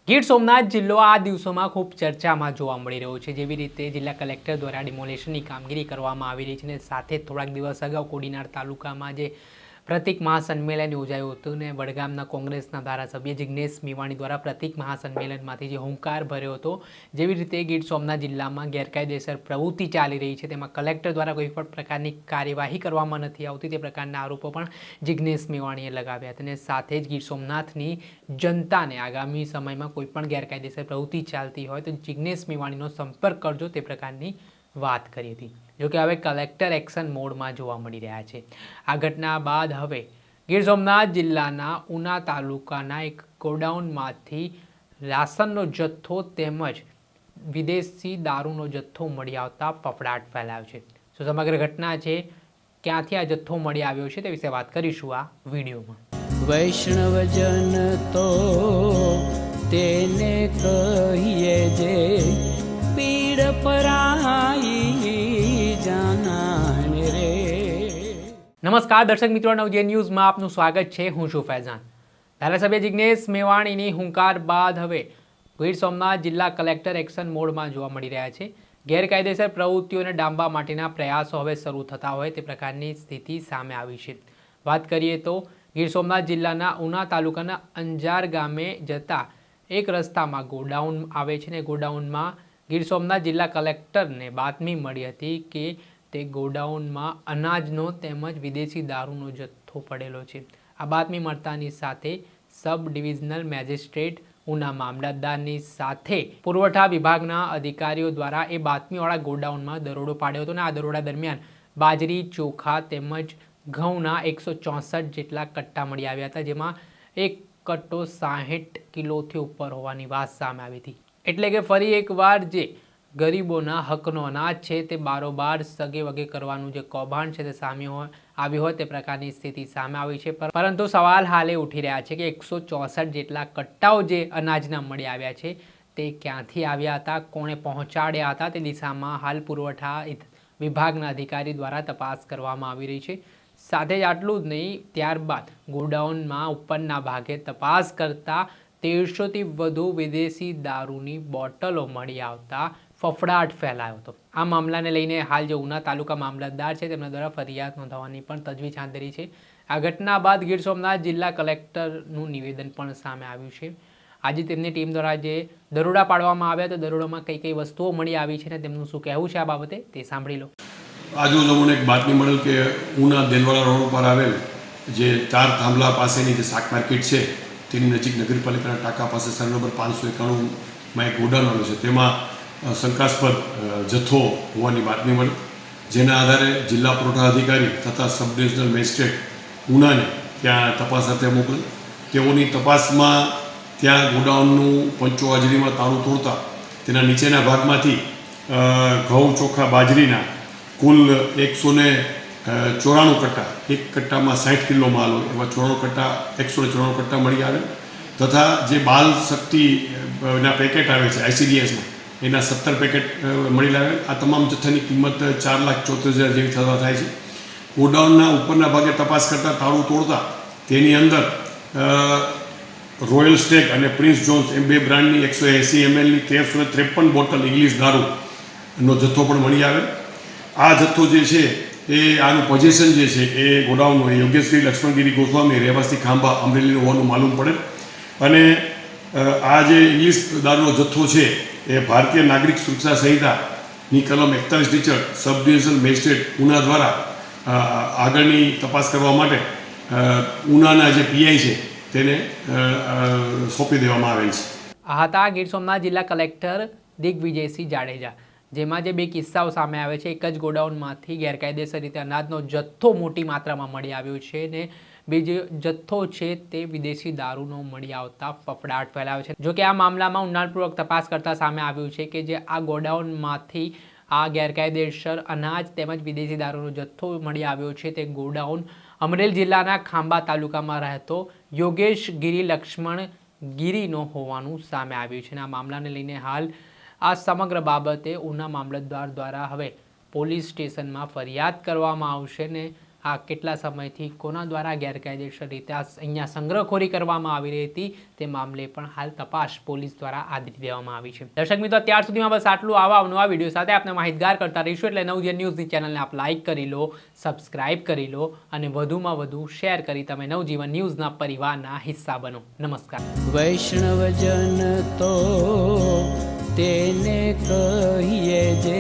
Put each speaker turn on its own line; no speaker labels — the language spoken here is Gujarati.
ગીર સોમનાથ જિલ્લો આ દિવસોમાં ખૂબ ચર્ચામાં જોવા મળી રહ્યો છે। જેવી રીતે જિલ્લા કલેક્ટર દ્વારા ડિમોલેશનની કામગીરી કરવામાં આવી રહી છે અને સાથે થોડાક દિવસ અગાઉ કોડીનાર તાલુકામાં જે પ્રતિક મહાસંમેલન યોજાયું હતું ને વડગામના કોંગ્રેસના ધારાસભ્ય જિગ્નેશ મેવાણી દ્વારા પ્રતિક મહાસંમેલનમાંથી જે હુંકાર ભર્યો હતો। જેવી રીતે ગીર સોમનાથ જિલ્લામાં ગેરકાયદેસર પ્રવૃત્તિ ચાલી રહી છે તેમાં કલેક્ટર દ્વારા કોઈ પણ પ્રકારની કાર્યવાહી કરવામાં નથી આવતી તે પ્રકારના આરોપો પણ જિગ્નેશ મેવાણીએ લગાવ્યા હતા અને સાથે જ ગીર સોમનાથની જનતાને આગામી સમયમાં કોઈ પણ ગેરકાયદેસર પ્રવૃત્તિ ચાલતી હોય તો જિગ્નેશ મેવાણીનો સંપર્ક કરજો તે પ્રકારની વાત કરી હતી। જો કે હવે કલેક્ટર એક્શન મોડમાં જોવા મળી રહ્યા છે। આ ઘટના બાદ હવે ગીર સોમનાથ જિલ્લાના ઉના તાલુકાના એક ગોડાઉનમાંથી રાશનનો જથ્થો તેમજ વિદેશી દારૂનો જથ્થો મળી આવતા ફફડાટ ફેલાયો છે। તો સમગ્ર ઘટના છે, ક્યાંથી આ જથ્થો મળી આવ્યો છે તે વિશે વાત કરીશું આ વિડીયોમાં।
વૈષ્ણવજન તો તેને કહીએ જે પીડ પરાઈ જાનાને રે।
નમસ્કાર દર્શક મિત્રો, નવજીવન ન્યૂઝમાં આપનું સ્વાગત છે। હું છું ફૈઝાન। ધારાસભ્ય જિગ્નેશ મેવાણીની હુંકાર બાદ હવે ગીર સોમનાથ જિલ્લા કલેક્ટર એક્શન મોડમાં જોવા મળી રહ્યા છે। ગેરકાયદેસર પ્રવૃત્તિઓને ડામવા માટેના પ્રયાસો હવે શરૂ થતા હોય તે પ્રકારની સ્થિતિ સામે આવી છે। વાત કરીએ તો ગીર સોમનાથ જિલ્લાના ઉના તાલુકાના અંજાર ગામે જતા એક રસ્તામાં ગોડાઉન આવે છે ને ગોડાઉનમાં ગીર સોમનાથ જિલ્લા કલેક્ટરને બાતમી મળી હતી કે તે ગોડાઉનમાં અનાજનો તેમજ વિદેશી દારૂનો જથ્થો પડેલો છે। આ બાતમી મળતાની સાથે સબ ડિવિઝનલ મેજિસ્ટ્રેટ ઉના મામલતદારની સાથે પુરવઠા વિભાગના અધિકારીઓ દ્વારા એ બાતમીવાળા ગોડાઉનમાં દરોડો પાડ્યો હતો અને આ દરોડા દરમિયાન બાજરી, ચોખા તેમજ ઘઉંના 164 જેટલા કટ્ટા મળી આવ્યા હતા, જેમાં એક કટ્ટો 60 કિલોથી ઉપર હોવાની વાત સામે આવી હતી। એટલે કે ફરી એકવાર જે ગરીબોના હકનો અનાજ છે તે બારોબાર સગે વગે કરવાનું જે કૌભાંડ છે તે સામે આવ્યું હોય તે પ્રકારની સ્થિતિ સામે આવી છે। પરંતુ સવાલ હાલે ઉઠી રહ્યા છે કે 164 જેટલા કટ્ટાઓ જે અનાજના મળી આવ્યા છે તે ક્યાંથી આવ્યા હતા, કોણે પહોંચાડ્યા હતા તે દિશામાં હાલ પુરવઠા વિભાગના અધિકારી દ્વારા તપાસ કરવામાં આવી રહી છે। સાથે જ આટલું જ નહીં, ત્યારબાદ ગોડાઉનમાં ઉપરના ભાગે તપાસ કરતા 1300થી વધુ વિદેશી દારૂની બોટલો મળી આવતા ફફડાટ ફેલાયો હતો। આ મામલાને લઈને હાલ જે ઉના તાલુકા મામલતદાર છે તેમના દ્વારા ફરિયાદ નોંધવાની પણ તજવીજ હાથ ધરી છે। આ ઘટના બાદ ગીર સોમનાથ જિલ્લા કલેક્ટરનું નિવેદન પણ સામે આવ્યું છે। આજે તેમની ટીમ દ્વારા જે દરોડા પાડવામાં આવ્યા તો દરોડામાં કઈ કઈ વસ્તુઓ મળી આવી છે ને તેમનું શું કહેવું છે આ બાબતે તે સાંભળી લો।
આજુ અમને એક બાતમી મળેલ કે ઉના દેલવાડા રોડ ઉપર આવેલ જે 4 થાંભલા પાસેની જે શાક માર્કેટ છે તેની નજીક નગરપાલિકાના ટાંકા પાસે સર્વે નંબર 591માં એક ગોડાઉન આવેલું છે, તેમાં શંકાસ્પદ જથ્થો હોવાની બાતમી મળી, જેના આધારે જિલ્લા પુરવઠા અધિકારી તથા સબ ડિવિઝનલ મેજિસ્ટ્રેટ ઉનાને ત્યાં તપાસ અર્થે મોકલેલ। તેઓની તપાસમાં ત્યાં ગોડાઉનનું પંચો હાજરીમાં તાળું તોડતા તેના નીચેના ભાગમાંથી ઘઉં, ચોખા, બાજરીના કુલ 194 કટ્ટા, એક કટ્ટામાં 60 કિલો માલ હોય એવા 94 કટ્ટા 194 કટ્ટા મળી આવે તથા જે બાલ શક્તિના પેકેટ આવે છે ICDSના એના 17 પેકેટ મળી આવે। આ તમામ જથ્થાની કિંમત 4,74,000 જેવી થવા થાય છે। ગોડાઉનના ઉપરના ભાગે તપાસ કરતાં તાળું તોડતા તેની અંદર રોયલ સ્ટેગ અને પ્રિન્સ જોન્સ એમ બે બ્રાન્ડની 180 mlની 1353 બોટલ ઇંગ્લિશ દારૂનો જથ્થો પણ મળી આવે। આ જથ્થો જે છે એ આનું પોઝિશન જે છે એ ગોડાઉનનું યોગેશગીરી લક્ષ્મણગીરી ગોસ્વામી રહેવાસી ખાંભા અમરેલીનું હોવાનું માલુમ પડે અને આ જે ઇંગ્લિશ દારૂનો જથ્થો છે એ ભારતીય નાગરિક સુરક્ષા સંહિતાની કલમ 41 હેઠળ સબ ડિવિઝનલ મેજિસ્ટ્રેટ ઉના દ્વારા આગળની તપાસ કરવા માટે ઉનાના જે પીઆઈ છે તેને સોંપી દેવામાં આવેલ છે।
આ હતા ગીર સોમનાથ જિલ્લા કલેક્ટર દિગ્વિજયસિંહ જાડેજા, જેમાં જે બે કિસ્સાઓ સામે આવે છે। એક જ ગોડાઉનમાંથી ગેરકાયદેસર રીતે અનાજનો જથ્થો મોટી માત્રામાં મળી આવ્યો છે ને બીજો જથ્થો છે તે વિદેશી દારૂનો મળી આવતા ફફડાટ ફેલાયો છે। જો કે આ મામલામાં ઊંડાણપૂર્વક તપાસ કરતા સામે આવ્યું છે કે જે આ ગોડાઉનમાંથી આ ગેરકાયદેસર અનાજ તેમજ વિદેશી દારૂનો જથ્થો મળી આવ્યો છે તે ગોડાઉન અમરેલી જિલ્લાના ખાંભા તાલુકામાં રહેતો યોગેશગીરી લક્ષ્મણગીરીનો હોવાનું સામે આવ્યું છે। અને આ મામલાને લઈને હાલ આ સમગ્ર બાબતે ઉના મામલતદાર દ્વારા હવે પોલીસ સ્ટેશનમાં ફરિયાદ કરવામાં આવશે ને આ કેટલા સમયથી કોના દ્વારા ગેરકાયદેસર રીતે અહીંયા સંગ્રહખોરી કરવામાં આવી રહી હતી તે મામલે પણ હાલ તપાસ પોલીસ દ્વારા આદરી દેવામાં આવી છે. દર્શક મિત્રો, અત્યાર સુધીમાં બસ આટલું. આવા નવા વિડીયો સાથે આપણે માહિતગાર કરતા રહીશું. એટલે નવજીવન ન્યૂઝની ચેનલને આપ લાઇક કરી લો, સબસ્ક્રાઇબ કરી લો અને વધુમાં વધુ શેર કરી તમે નવજીવન ન્યૂઝના પરિવારના હિસ્સા બનો. નમસ્કાર.
વૈષ્ણવજન તો તેને કહીએ જે